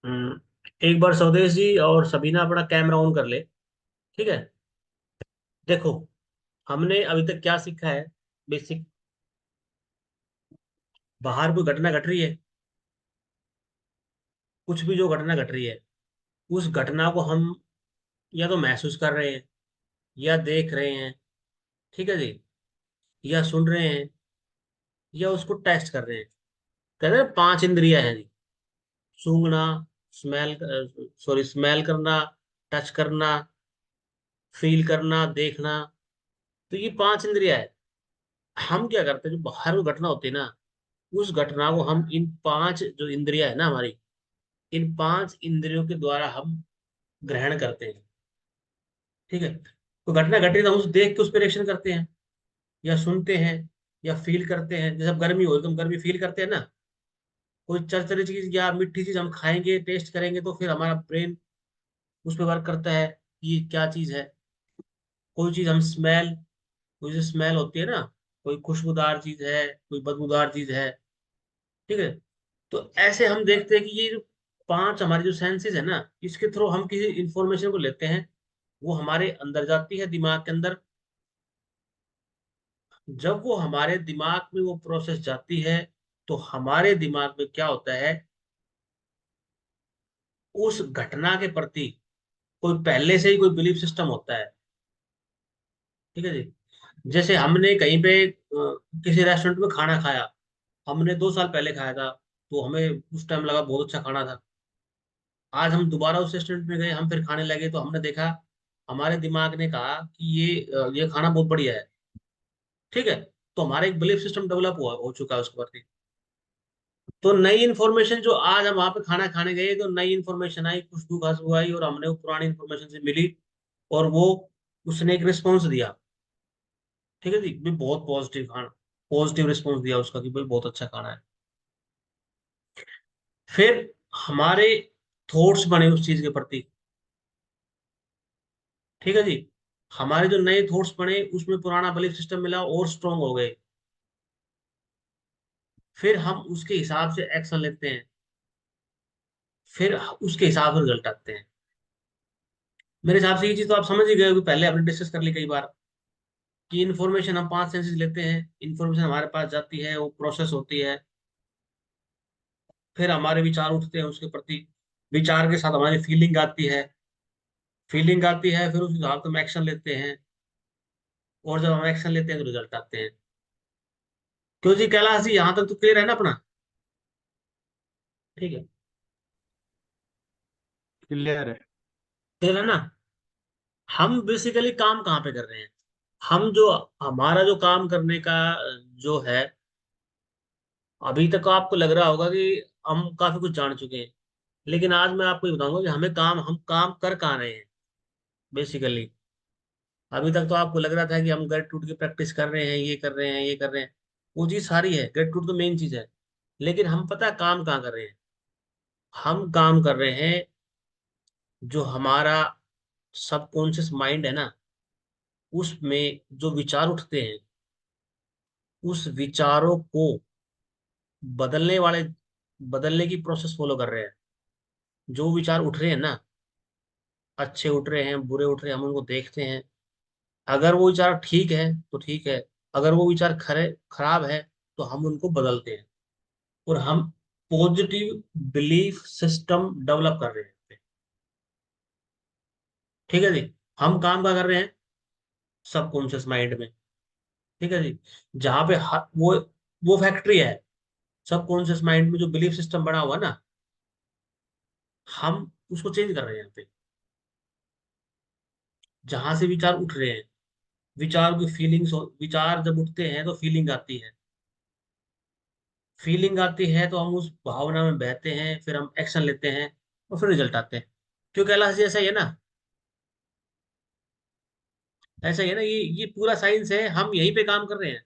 हम्म, एक बार स्वदेश जी और सबीना अपना कैमरा ऑन कर ले। ठीक है। देखो, हमने अभी तक क्या सीखा है। बेसिक। बाहर कोई घटना घट रही है, कुछ भी जो घटना घट रही है, उस घटना को हम या तो महसूस कर रहे हैं, या देख रहे हैं, ठीक है जी, या सुन रहे हैं, या उसको टेस्ट कर रहे हैं। कहते हैं पांच इंद्रियां हैं जी। सूंघना, स्मेल, सॉरी, स्मेल करना, टच करना, फील करना, देखना। तो ये पांच इंद्रियां है। हम क्या करते हैं, जो बाहर कोई घटना होती है ना, उस घटना को हम इन पांच जो इंद्रियां है ना हमारी, इन पांच इंद्रियों के द्वारा हम ग्रहण करते हैं। ठीक है। तो घटना घट रही है तो हम उसे देख के उस पर रिएक्शन करते हैं, या सुनते हैं, या फील करते हैं। जैसे अब गर्मी हो रही तो हम गर्मी फील करते हैं ना। कोई चरचरी चीज या मीठी चीज हम खाएंगे, टेस्ट करेंगे, तो फिर हमारा ब्रेन उस पर वर्क करता है कि ये क्या चीज है। कोई चीज हम स्मेल, कोई जो स्मेल होती है ना, कोई खुशबूदार चीज है, कोई बदबूदार चीज है। ठीक है। तो ऐसे हम देखते हैं कि ये जो पांच हमारी जो सेंसेस है ना, इसके थ्रू हम किसी इंफॉर्मेशन को लेते हैं, वो हमारे अंदर जाती है दिमाग के अंदर। जब वो हमारे दिमाग में वो प्रोसेस जाती है, तो हमारे दिमाग में क्या होता है, उस घटना के प्रति कोई पहले से ही कोई बिलीफ सिस्टम होता है। ठीक है जी। जैसे हमने कहीं पे किसी रेस्टोरेंट में खाना खाया, हमने 2 साल पहले खाया था, तो हमें उस टाइम लगा बहुत अच्छा खाना था। आज हम दोबारा उस रेस्टोरेंट में गए, हम फिर खाने लगे, तो हमने देखा, हमारे दिमाग ने कहा कि ये खाना बहुत बढ़िया है। ठीक है। तो हमारा एक बिलीफ सिस्टम डेवलप हुआ हो चुका है उसके प्रति। तो नई इन्फॉर्मेशन जो आज हम वहां पे खाना खाने गए, तो नई इन्फॉर्मेशन आई, खुशबू खाशबू आई, और हमने वो पुरानी इन्फॉर्मेशन से मिली, और वो उसने एक रिस्पॉन्स दिया। ठीक है जी, भी बहुत पॉजिटिव खाना, पॉजिटिव रिस्पॉन्स दिया उसका कि भाई बहुत अच्छा खाना है। फिर हमारे थॉट्स बने उस चीज के प्रति। ठीक है जी। हमारे जो नए थॉट्स बने, उसमें पुराना बिलीफ सिस्टम मिला और स्ट्रांग हो गए। फिर हम उसके हिसाब से एक्शन लेते हैं, फिर उसके हिसाब से रिजल्ट आते हैं। मेरे हिसाब से ये चीज तो आप समझ ही गए हो, पहले आपने डिस्कस कर ली कई बार, कि इन्फॉर्मेशन हम पांच सेंसेस लेते हैं, इन्फॉर्मेशन हमारे पास जाती है, वो प्रोसेस होती है, फिर हमारे विचार उठते हैं उसके प्रति, विचार के साथ हमारी फीलिंग आती है, फीलिंग आती है, फिर उस हिसाब से हम एक्शन लेते हैं, और जब हम एक्शन लेते हैं तो रिजल्ट आते हैं। क्यों जी कैलाश जी, यहाँ तक तो क्लियर है ना अपना? ठीक है। क्लियर है। क्लियर है ना? हम बेसिकली काम कहाँ पे कर रहे हैं? हम जो, हमारा जो काम करने का जो है, अभी तक आपको लग रहा होगा कि हम काफी कुछ जान चुके हैं, लेकिन आज मैं आपको ये बताऊंगा कि हम काम कर कहाँ रहे हैं बेसिकली। अभी तक तो आपको लग रहा था कि हम ग्रेटिट्यूड की प्रैक्टिस कर रहे हैं, ये कर रहे हैं, ये कर रहे हैं। वो चीज सारी है, ग्रेटिट्यूड तो मेन चीज है। लेकिन हम पता है काम कहाँ कर रहे हैं? हम काम कर रहे हैं, जो हमारा सबकॉन्शियस माइंड है ना, उसमें जो विचार उठते हैं, उस विचारों को बदलने वाले, बदलने की प्रोसेस फॉलो कर रहे हैं। जो विचार उठ रहे हैं ना, अच्छे उठ रहे हैं, बुरे उठ रहे हैं, हम उनको देखते हैं। अगर वो विचार ठीक है तो ठीक है, अगर वो विचार खराब है, तो हम उनको बदलते हैं, और हम पॉजिटिव बिलीफ सिस्टम डेवलप कर रहे हैं। ठीक है जी। हम काम क्या कर रहे हैं? सबकॉन्शियस माइंड में। ठीक है जी। जहां पे वो फैक्ट्री है, सबकॉन्शियस माइंड में जो बिलीफ सिस्टम बना हुआ है ना, हम उसको चेंज कर रहे हैं यहाँ पे। जहां से विचार उठ रहे हैं, विचार की फीलिंग्स, विचार जब उठते हैं तो फीलिंग आती है, फीलिंग आती है तो हम उस भावना में बहते हैं, फिर हम एक्शन लेते हैं, और फिर रिजल्ट आते हैं। क्यों कैलाश जी, ऐसा ही है ना? ऐसा ही है ना? ये पूरा साइंस है, हम यहीं पे काम कर रहे हैं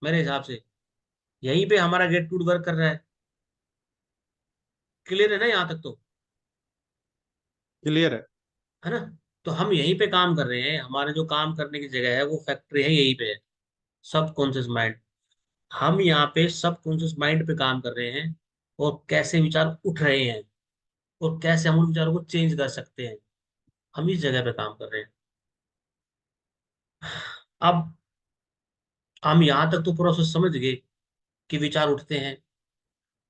मेरे हिसाब से। यहीं पे हमारा गेट टूट वर्क कर रहा है। क्लियर है ना यहाँ तक तो? क्लियर है। है ना? तो हम यहीं पे काम कर रहे हैं, हमारे जो काम करने की जगह है वो फैक्ट्री है, यहीं पे है, सबकॉन्शियस माइंड। हम यहाँ पे सबकॉन्शियस माइंड पे काम कर रहे हैं, और कैसे विचार उठ रहे हैं, और कैसे हम उन विचारों को चेंज कर सकते हैं। हम इस जगह पे काम कर रहे हैं। अब हम यहाँ तक तो प्रोसेस समझ गए कि विचार उठते हैं।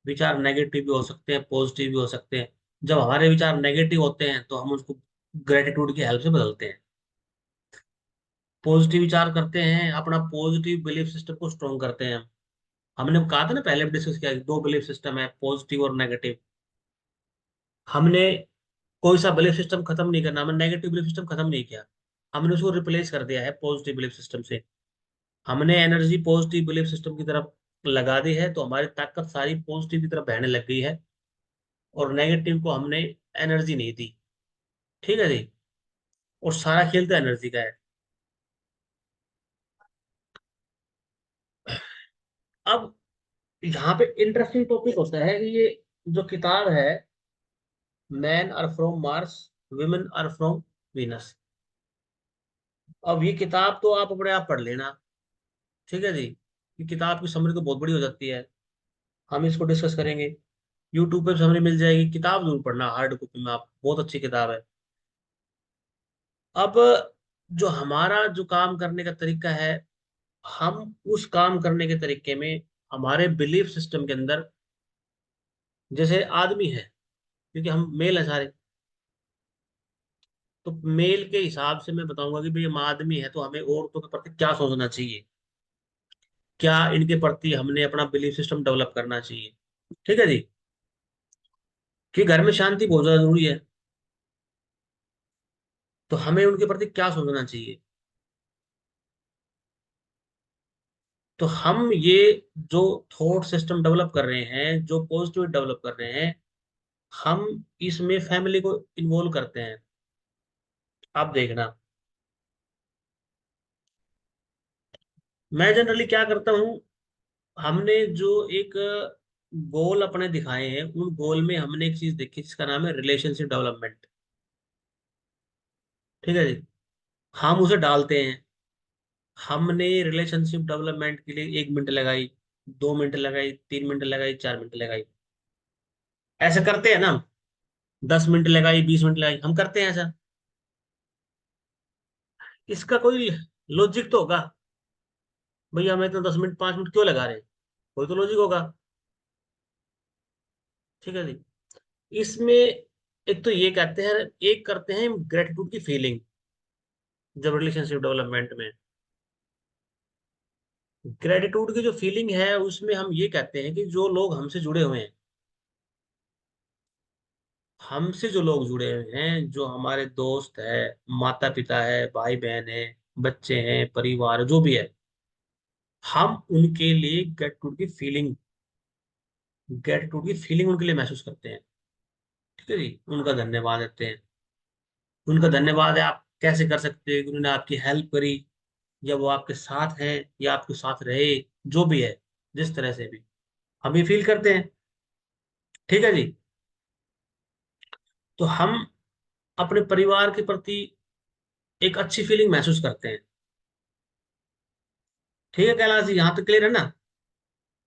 विचार नेगेटिव भी हो सकते हैं, पॉजिटिव भी हो सकते हैं। जब हमारे विचार नेगेटिव होते हैं तो हम उसको ग्रेटिट्यूड की हेल्प से बदलते हैं। पॉजिटिव विचार करते हैं, अपना पॉजिटिव बिलीफ सिस्टम को स्ट्रॉन्ग करते हैं। हमने कहा था ना, पहले भी डिस्कस किया कि दो बिलीफ सिस्टम है, पॉजिटिव और नेगेटिव। हमने कोई सा बिलीफ सिस्टम खत्म नहीं करना, हमने नेगेटिव बिलीफ सिस्टम खत्म नहीं किया। हमने उसको रिप्लेस कर दिया है पॉजिटिव बिलीफ सिस्टम से। हमने एनर्जी पॉजिटिव बिलीफ सिस्टम की तरफ लगा दी है, तो हमारी ताकत सारी पॉजिटिव की तरफ बहने लग गई है। और नेगेटिव को हमने एनर्जी नहीं दी। ठीक है जी। और सारा खेल तो एनर्जी का है। अब यहाँ पे इंटरेस्टिंग टॉपिक होता है कि ये जो किताब है, man are from Mars, women are from Venus. अब ये किताब तो आप अपने आप पढ़ लेना। ठीक है जी। ये किताब की समरी तो बहुत बड़ी हो जाती है। हम इसको डिस्कस करेंगे। यूट्यूब पे समरी मिल जाएगी, किताब जरूर पढ़ना हार्ड कॉपी में, आप बहुत अच्छी किताब है। अब जो हमारा जो काम करने का तरीका है, हम उस काम करने के तरीके में हमारे बिलीफ सिस्टम के अंदर, जैसे आदमी है, क्योंकि हम मेल है सारे, तो मेल के हिसाब से मैं बताऊंगा कि भाई हम आदमी है तो हमें औरतों के प्रति क्या सोचना चाहिए, क्या इनके प्रति हमने अपना बिलीफ सिस्टम डेवलप करना चाहिए। ठीक है जी। कि घर में शांति बहुत ज्यादा जरूरी है, तो हमें उनके प्रति क्या सोचना चाहिए। तो हम ये जो थॉट सिस्टम डेवलप कर रहे हैं, जो पॉजिटिव डेवलप कर रहे हैं, हम इसमें फैमिली को इन्वॉल्व करते हैं। आप देखना, मैं जनरली क्या करता हूँ, हमने जो एक गोल अपने दिखाए हैं, उन गोल में हमने एक चीज देखी जिसका नाम है रिलेशनशिप डेवलपमेंट। ठीक है जी। हम उसे डालते हैं। हमने रिलेशनशिप डेवलपमेंट के लिए 1 मिनट लगाई, 2 मिनट लगाई, 3 मिनट लगाई, 4 मिनट लगाई। ऐसा करते हैं ना हम? 10 मिनट लगाई, 20 मिनट लगाई, हम करते हैं ऐसा? इसका कोई लॉजिक तो होगा। भैया हमें तो 10 मिनट 5 मिनट क्यों लगा रहे हैं? कोई तो लॉजिक होगा। ठीक है जी। इसमें एक तो ये कहते हैं, एक करते हैं ग्रेटिट्यूड की फीलिंग जब रिलेशनशिप डेवलपमेंट में। ग्रेटिट्यूड की जो फीलिंग है उसमें हम ये कहते हैं कि जो लोग हमसे जुड़े हुए हैं, हमसे जो लोग जुड़े हुए हैं, जो हमारे दोस्त है, माता पिता है, भाई बहन है, बच्चे हैं, परिवार जो भी है, हम उनके लिए ग्रेटिट्यूड की फीलिंग उनके लिए महसूस करते हैं। ठीक है जी। उनका धन्यवाद देते हैं। उनका धन्यवाद है, आप कैसे कर सकते हैं कि उन्होंने आपकी हेल्प करी, या वो आपके साथ है, या आपके साथ रहे, जो भी है, जिस तरह से भी हम ये फील करते हैं। ठीक है जी। तो हम अपने परिवार के प्रति एक अच्छी फीलिंग महसूस करते हैं। ठीक है कैलाश जी, यहाँ तक क्लियर है ना?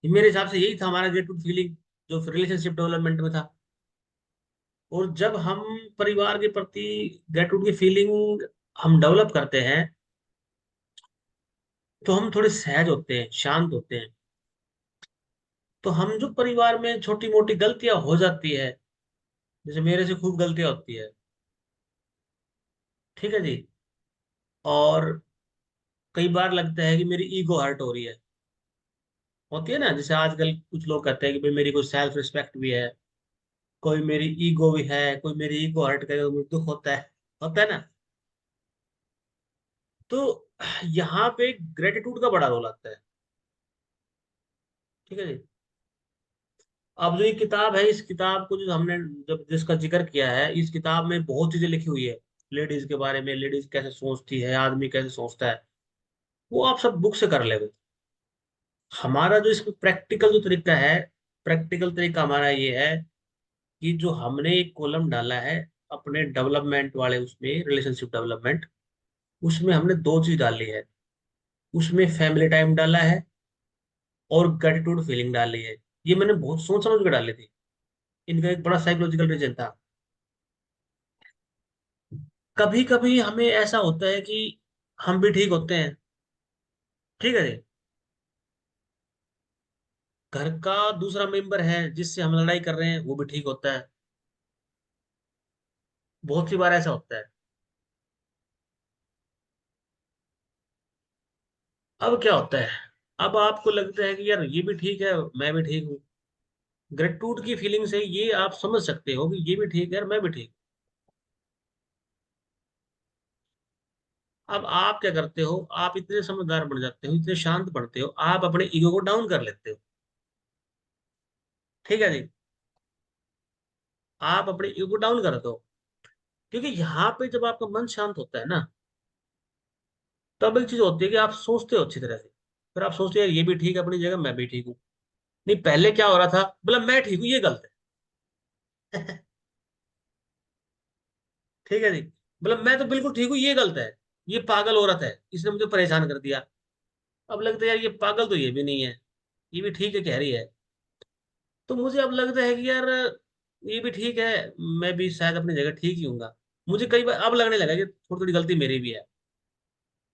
ये मेरे हिसाब से यही था हमारा गेट टू फीलिंग जो रिलेशनशिप डेवलपमेंट में था। और जब हम परिवार के प्रति ग्रेटिट्यूड की फीलिंग हम डेवलप करते हैं, तो हम थोड़े सहज होते हैं, शांत होते हैं। तो हम जो परिवार में छोटी मोटी गलतियां हो जाती है, जैसे मेरे से खूब गलतियां होती है। ठीक है जी। और कई बार लगता है कि मेरी ईगो हर्ट हो रही है, होती है ना। जैसे आजकल कुछ लोग कहते हैं कि भाई मेरी कोई सेल्फ रिस्पेक्ट भी है, कोई मेरी ईगो भी है, कोई मेरी ईगो हर्ट करे तो मुझे दुख होता है ना। तो यहाँ पे ग्रेटिट्यूड का बड़ा रोल आता है। ठीक है जी। अब जो ये किताब है, इस किताब को जो हमने जब जिसका जिक्र किया है, इस किताब में बहुत चीजें लिखी हुई है लेडीज के बारे में, लेडीज कैसे सोचती है, आदमी कैसे सोचता है, वो आप सब बुक से कर ले। हमारा जो इसमें प्रैक्टिकल जो तरीका है, प्रैक्टिकल तरीका हमारा ये है कि जो हमने एक कॉलम डाला है अपने डेवलपमेंट वाले, उसमें रिलेशनशिप डेवलपमेंट, उसमें हमने दो चीज डाली है। उसमें फैमिली टाइम डाला है और ग्रेटिट्यूड फीलिंग डाली है। ये मैंने बहुत सोच समझ के डाली थी। इनका एक बड़ा साइकोलॉजिकल रीजन था। कभी कभी हमें ऐसा होता है कि हम भी ठीक होते हैं, ठीक है जी, घर का दूसरा मेंबर है जिससे हम लड़ाई कर रहे हैं वो भी ठीक होता है। बहुत सी बार ऐसा होता है। अब क्या होता है, अब आपको लगता है कि यार ये भी ठीक है, मैं भी ठीक हूँ। ग्रेटिट्यूड की फीलिंग से ये आप समझ सकते हो कि ये भी ठीक है और मैं भी ठीक। अब आप क्या करते हो, आप इतने समझदार बन जाते हो, इतने शांत बनते हो, आप अपने ईगो को डाउन कर लेते हो। ठीक है जी, आप अपने ईगो को डाउन कर दो। क्योंकि यहाँ पे जब आपका मन शांत होता है ना, तब एक चीज होती है कि आप सोचते हो अच्छी तरह से। फिर आप सोचते हो यार ये भी ठीक है अपनी जगह, मैं भी ठीक हूँ। नहीं, पहले क्या हो रहा था, बोला मैं ठीक हूँ ये गलत है। ठीक है जी, मतलब मैं तो बिल्कुल ठीक हूँ ये गलत है, ये पागल औरत है इसने मुझे परेशान कर दिया। अब लगता है यार ये पागल तो ये भी नहीं है, ये भी ठीक है कह रही है। तो मुझे अब लगता है कि यार ये भी ठीक है, मैं भी शायद अपनी जगह ठीक ही हूँगा। मुझे कई बार अब लगने लगा कि थोड़ी थोड़ी गलती मेरी भी है।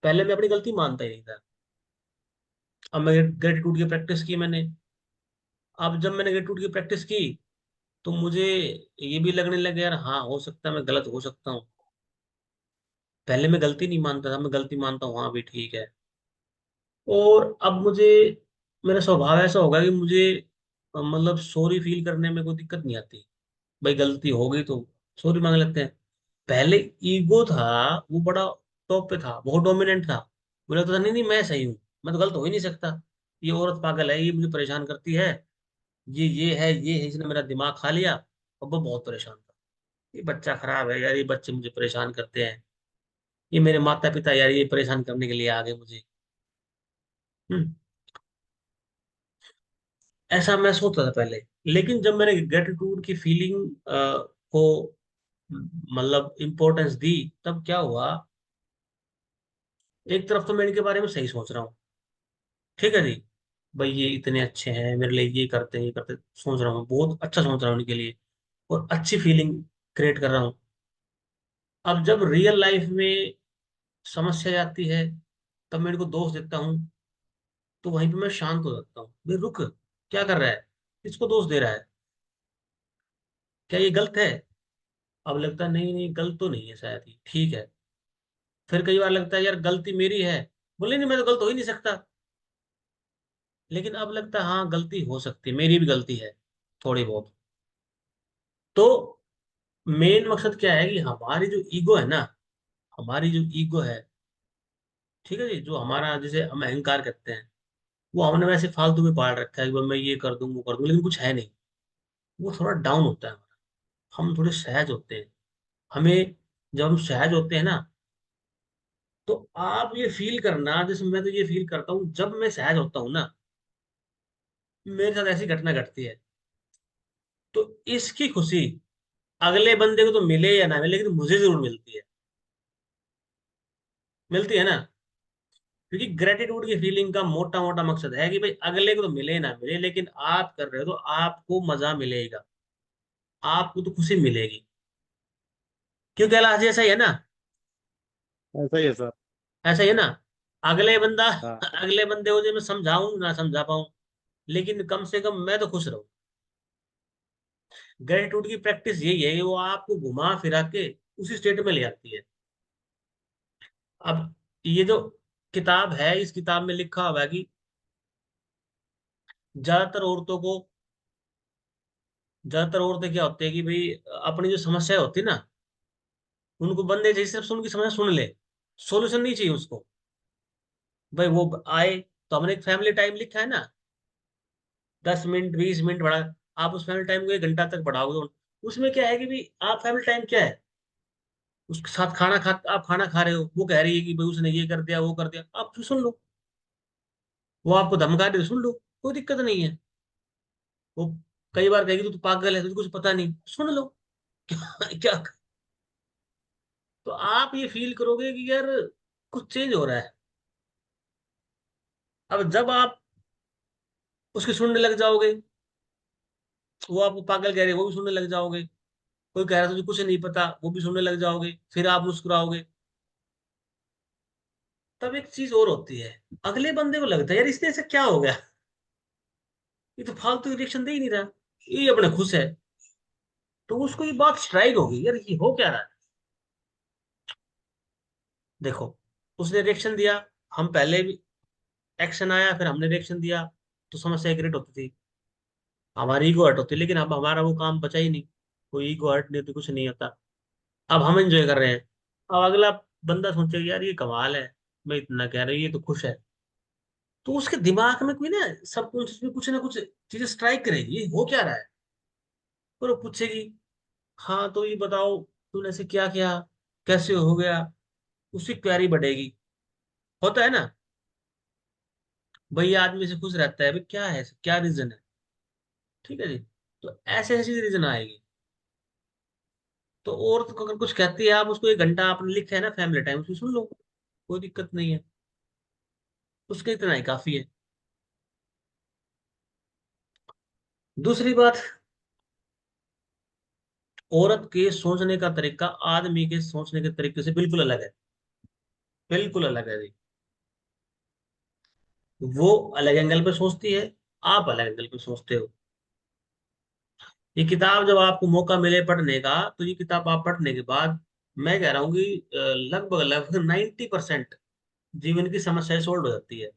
पहले मैं अपनी गलती मानता ही नहीं था। अब मैं ग्रेटिट्यूड की प्रैक्टिस की मैंने। अब जब मैंने ग्रेटिट्यूड की प्रैक्टिस की तो मुझे ये भी लगने लगा यार हाँ हो सकता है मैं गलत हो सकता हूँ। पहले मैं गलती नहीं मानता था, मैं गलती मानता हूँ, हाँ भी ठीक है। और अब मुझे, मेरा स्वभाव ऐसा होगा कि मुझे मतलब सॉरी फील करने में कोई दिक्कत नहीं आती। भाई गलती हो गई तो सॉरी मांग लेते हैं। पहले ईगो था, वो बड़ा टॉप पे था, बहुत डोमिनेंट था। मुझे लगता था नहीं नहीं मैं सही हूँ, मैं तो गलत हो ही नहीं सकता। ये औरत पागल है, ये मुझे परेशान करती है, ये है इसने मेरा दिमाग खा लिया। और वो बहुत परेशान था, ये बच्चा खराब है यार, ये बच्चे मुझे परेशान करते हैं, ये मेरे माता पिता यार ये परेशान करने के लिए आ गए मुझे। हम्म, ऐसा मैं सोचता था पहले। लेकिन जब मैंने ग्रेटिट्यूड की फीलिंग को मतलब इम्पोर्टेंस दी, तब क्या हुआ, एक तरफ तो मैं इनके बारे में सही सोच रहा हूँ, ठीक है जी, भाई ये इतने अच्छे हैं मेरे लिए, ये करते हैं ये करते हैं, सोच रहा हूँ बहुत अच्छा सोच रहा हूँ उनके लिए, और अच्छी फीलिंग क्रिएट कर रहा हूँ। अब जब रियल लाइफ में समस्या आती है, तब मैं इनको दोष देता हूँ, तो वहीं पे मैं शांत हो जाता हूँ। भाई रुक, क्या कर रहा है, किसको दोष दे रहा है, क्या ये गलत है। अब लगता है नहीं नहीं गलत तो नहीं है, शायद ही ठीक है। फिर कई बार लगता है यार गलती मेरी है, बोले नहीं मैं तो गलत हो ही नहीं सकता। लेकिन अब लगता है हाँ गलती हो सकती है, मेरी भी गलती है थोड़ी बहुत। तो मेन मकसद क्या है कि हमारी जो ईगो है ना, हमारी जो ईगो है, ठीक है जी, जो हमारा जिसे हम अहंकार कहते हैं, वो हमने वैसे फालतू में पाल रखा है कि भाई मैं ये कर दूं वो कर दूं, लेकिन कुछ है नहीं। वो थोड़ा डाउन होता है हमारा, हम थोड़े सहज होते हैं। हमें, जब हम सहज होते हैं ना, तो आप ये फील करना, जैसे मैं तो ये फील करता हूँ जब मैं सहज होता हूँ ना, मेरे साथ ऐसी घटना घटती है, तो इसकी खुशी अगले बंदे को तो मिले या ना मिले, लेकिन मुझे जरूर मिलती है। मिलती है ना, क्योंकि ग्रेटिट्यूड की फीलिंग का मोटा मोटा मकसद है कि भाई अगले को तो मिले ना मिले, लेकिन आप कर रहे हो तो आपको मजा मिलेगा, आपको तो खुशी मिलेगी। क्यों कैलाश जी, ऐसा ही है ना। ऐसा ही है सर। ऐसा ही है ना। अगले बंदा, हाँ। अगले बंदे को जो मैं समझाऊं ना समझा पाऊं, लेकिन कम से कम मैं तो खुश रहूं। ग्रेटिट्यूड की प्रैक्टिस यही है कि वो आपको घुमा फिरा के उसी स्टेट में ले आती है। अब ये जो किताब है, इस किताब में लिखा हुआ है कि ज्यादातर औरतों को, ज्यादातर औरतें क्या होती है कि भाई अपनी जो समस्या होती है ना, उनको बंदे चाहिए सिर्फ उनकी समस्या सुन ले, सॉल्यूशन नहीं चाहिए उसको। भाई वो आए, तो हमने एक फैमिली टाइम लिखा है ना, 10 मिनट 20 मिनट बढ़ा, आप उस फैमिली टाइम को 1 घंटा तक बढ़ाओगे तो उसमें क्या है कि भाई आप फैमिली टाइम क्या है, उसके साथ खाना खा, आप खाना खा रहे हो, वो कह रही है कि भाई उसने ये कर दिया वो कर दिया, आप सुन लो। वो आपको धमका रही है, सुन लो, कोई दिक्कत नहीं है। वो कई बार कहेगी तू तो पागल है, तुझे कुछ पता नहीं, सुन लो। क्या, तो आप ये फील करोगे कि यार कुछ चेंज हो रहा है। अब जब आप उसके सुनने लग जाओगे, वो आपको पागल कह रहे हैं वो भी सुनने लग जाओगे, कोई कह रहा है तुझे कुछ नहीं पता, वो भी सुनने लग जाओगे, फिर आप मुस्कुराओगे। तब एक चीज और होती है, अगले बंदे को लगता है यार इसने ऐसा क्या हो गया, ये तो फालतू रिएक्शन दे ही नहीं रहा, ये अपने खुश है। तो उसको ये बात स्ट्राइक होगी, यार ये हो क्या रहा है। देखो, उसने रिएक्शन दिया, हम पहले भी, एक्शन आया फिर हमने रिएक्शन दिया, तो समस्या क्रिएट होती थी, हमारी ईगो हर्ट होती, लेकिन अब हमारा वो काम बचा ही नहीं, कोई ईगो हर्ट नहीं होती, कुछ नहीं होता। अब हम एंजॉय कर रहे हैं। अब अगला बंदा सोचेगा यार ये कमाल है, मैं इतना कह रही हूँ, ये तो खुश है। तो उसके दिमाग में कोई ना, सबकॉन्शियस में कुछ ना कुछ चीजें स्ट्राइक करेगी, ये हो क्या रहा है। और वो पूछेगी, हाँ तो ये बताओ तूने ऐसे क्या किया, कैसे हो गया। उसकी क्वेरी बढ़ेगी। होता है ना, भाई ये आदमी से खुश रहता है, भाई क्या है, क्या रीजन है। ठीक है जी। तो ऐसे ऐसी रीजन आएगी। तो और तो अगर कुछ कहती है, आप उसको 1 घंटा आपने लिखा है ना फैमिली टाइम, उसको सुन लो, कोई दिक्कत नहीं है, उसके इतना ही काफी है। दूसरी बात, औरत के सोचने का तरीका आदमी के सोचने के तरीके से बिल्कुल अलग है, बिल्कुल अलग है जी। वो अलग एंगल पे सोचती है, आप अलग एंगल पे सोचते हो। ये किताब जब आपको मौका मिले पढ़ने का, तो ये किताब आप पढ़ने के बाद, मैं कह रहा हूँ कि लगभग लगभग 90% जीवन की समस्याएं सोल्व हो जाती है।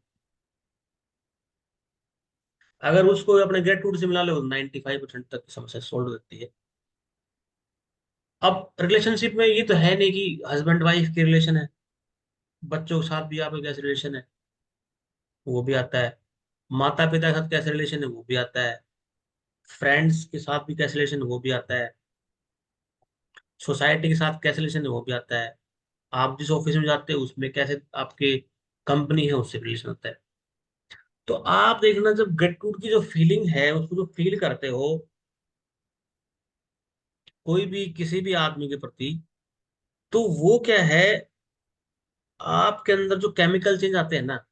अगर उसको अपने ग्रेटिट्यूड से मिला लो, 95% तक की समस्या सोल्व हो जाती है। अब रिलेशनशिप में ये तो है नहीं कि हस्बैंड वाइफ की रिलेशन है, बच्चों के साथ भी आपका कैसे रिलेशन है वो भी आता है, माता पिता के साथ कैसे रिलेशन है वो भी आता है, फ्रेंड्स के साथ भी कैसे रिलेशन है वो भी आता है, सोसाइटी के साथ कैसे रिलेशन है वो भी आता है, आप जिस ऑफिस में जाते हो उसमें कैसे आपके कंपनी है उससे रिलेशन होता है। तो आप देखना, जब ग्रेटिट्यूड की जो फीलिंग है उसको जो फील करते हो कोई भी किसी भी आदमी के प्रति, तो वो क्या है, आपके अंदर जो केमिकल चेंज आते हैं ना,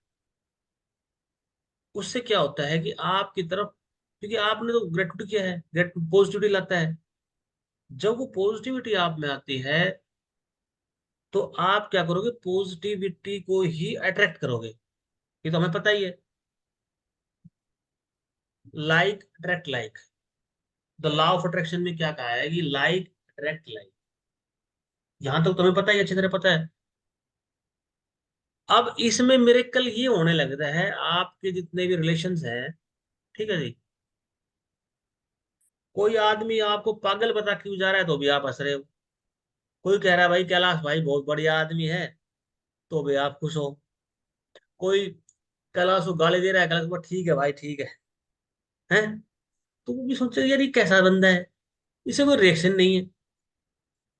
उससे क्या होता है कि आपकी तरफ, क्योंकि आपने तो ग्रेटिट्यूड किया है, ग्रेटिट्यूड पॉजिटिविटी लाता है। जब वो पॉजिटिविटी आप में आती है, तो आप क्या करोगे, पॉजिटिविटी को ही अट्रैक्ट करोगे। ये तो हमें पता ही है, like attract like. The law of attraction में क्या कहा है कि लाइक अट्रैक्ट लाइक। यहां तक तुम्हें पता ही, अच्छी तरह पता है। अब इसमें मिरेकल ये होने लगता है, आपके जितने भी रिलेशंस हैं, ठीक है जी, कोई आदमी आपको पागल बता क्यों जा रहा है तो भी आप हंस रहे हो, कोई कह रहा है भाई कैलाश भाई बहुत बढ़िया आदमी है, तो भी आप खुश हो। कोई कैलाश को गाली दे रहा है, कैलाश को ठीक है भाई ठीक है, तो वो भी सोचे यार ये कैसा बंदा है, इसे कोई रिएक्शन नहीं है।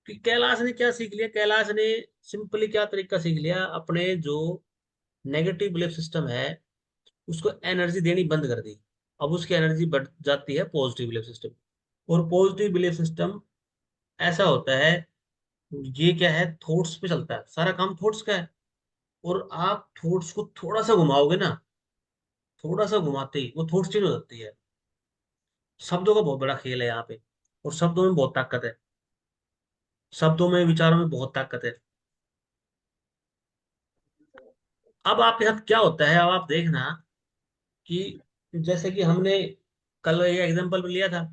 कि कैलाश ने क्या सीख लिया, कैलाश ने सिंपली क्या तरीका सीख लिया, अपने जो नेगेटिव बिलीफ सिस्टम है उसको एनर्जी देनी बंद कर दी। अब उसकी एनर्जी बढ़ जाती है पॉजिटिव बिलीफ सिस्टम। और पॉजिटिव बिलीफ सिस्टम ऐसा होता है, ये क्या है, थॉट्स पे चलता है, सारा काम थॉट्स का है। और आप थॉट्स को थोड़ा सा घुमाओगे ना, थोड़ा सा घुमाते ही वो थॉट्स चेंज हो जाती है। शब्दों का बहुत बड़ा खेल है यहाँ पे, और शब्दों में बहुत ताकत है, शब्दों में विचारों में बहुत ताकत है। अब आपके साथ क्या होता है, अब आप देखना कि जैसे कि हमने कल ये एग्जांपल लिया था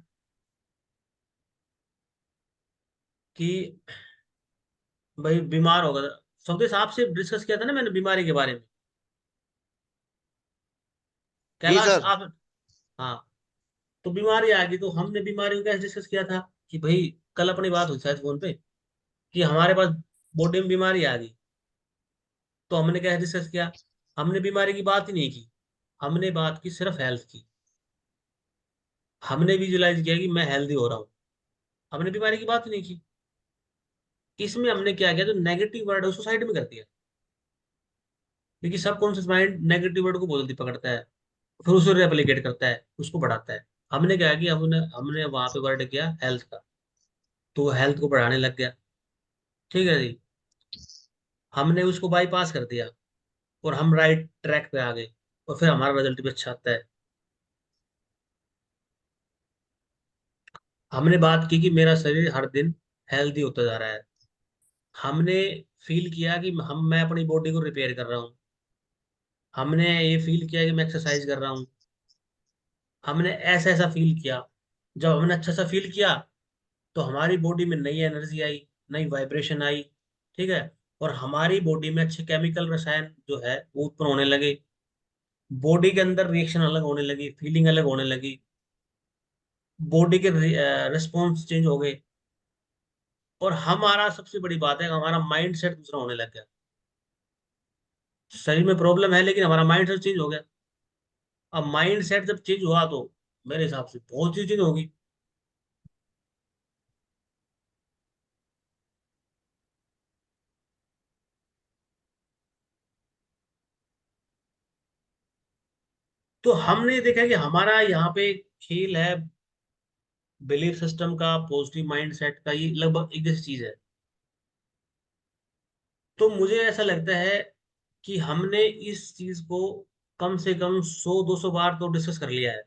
कि भाई बीमार हो गया था, स्वदेश आपसे डिस्कस किया था ना मैंने बीमारी के बारे में, जी कैलाश सर। आप, हाँ, तो बीमारी आ गई, तो हमने बीमारी को कैसे डिस्कस किया था कि भाई, कल अपनी बात हुई शायद फोन पे, कि हमारे पास बॉडी में बीमारी आ गई, तो हमने कैसे डिस्कस किया, हमने बीमारी की बात ही नहीं की, हमने बात की सिर्फ हेल्थ की। हमने विजुलाइज किया कि मैं हेल्दी हो रहा हूँ, हमने बीमारी की बात ही नहीं की। इसमें हमने क्या किया, जो नेगेटिव वर्ड है उसको साइड में कर दिया, क्योंकि सबकॉन्शियस माइंड नेगेटिव वर्ड को बहुत जल्दी पकड़ता है, फिर उसे रेप्लिकेट करता है, उसको बढ़ाता है। हमने क्या किया, हमने हमने वहां पे वर्ड किया हेल्थ का, तो वो हेल्थ को बढ़ाने लग गया। ठीक है जी, हमने उसको बाईपास कर दिया, और हम राइट ट्रैक पे आ गए, और फिर हमारा रिजल्ट भी अच्छा आता है। हमने बात की कि मेरा शरीर हर दिन हेल्दी होता जा रहा है। हमने फील किया कि मैं अपनी बॉडी को रिपेयर कर रहा हूँ। हमने ये फील किया कि मैं एक्सरसाइज कर रहा हूँ। हमने ऐसा ऐसा फील किया। जब हमने अच्छा सा फील किया तो हमारी बॉडी में नई एनर्जी आई, नई वाइब्रेशन आई। ठीक है। और हमारी बॉडी में अच्छे केमिकल रसायन जो है वो उत्पन्न होने लगे। बॉडी के अंदर रिएक्शन अलग होने लगी, फीलिंग अलग होने लगी। बॉडी के रिस्पॉन्स चेंज हो गए। और हमारा सबसे बड़ी बात है कि हमारा माइंड सेट दूसरा होने लग गया। शरीर में प्रॉब्लम है लेकिन हमारा माइंड सेट चेंज हो गया। अब माइंड सेट जब चेंज हुआ तो मेरे हिसाब से बहुत सी चीज होगी। तो हमने देखा कि हमारा यहाँ पे खेल है बिलीफ सिस्टम का, पॉजिटिव माइंड सेट का, ये लगभग एक जैसी चीज है। तो मुझे ऐसा लगता है कि हमने इस चीज को कम से कम 100-200 बार तो डिस्कस कर लिया है।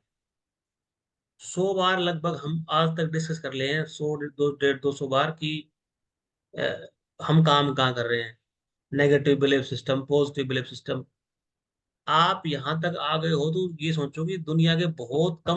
100 बार लगभग हम आज तक डिस्कस कर लिए हैं, 100 150 150 200 बार की हम काम कहाँ कर रहे हैं। Negative belief system, positive belief system. आप यहाँ तक आ गए हो तो ये सोचो कि दुनिया के बहुत कम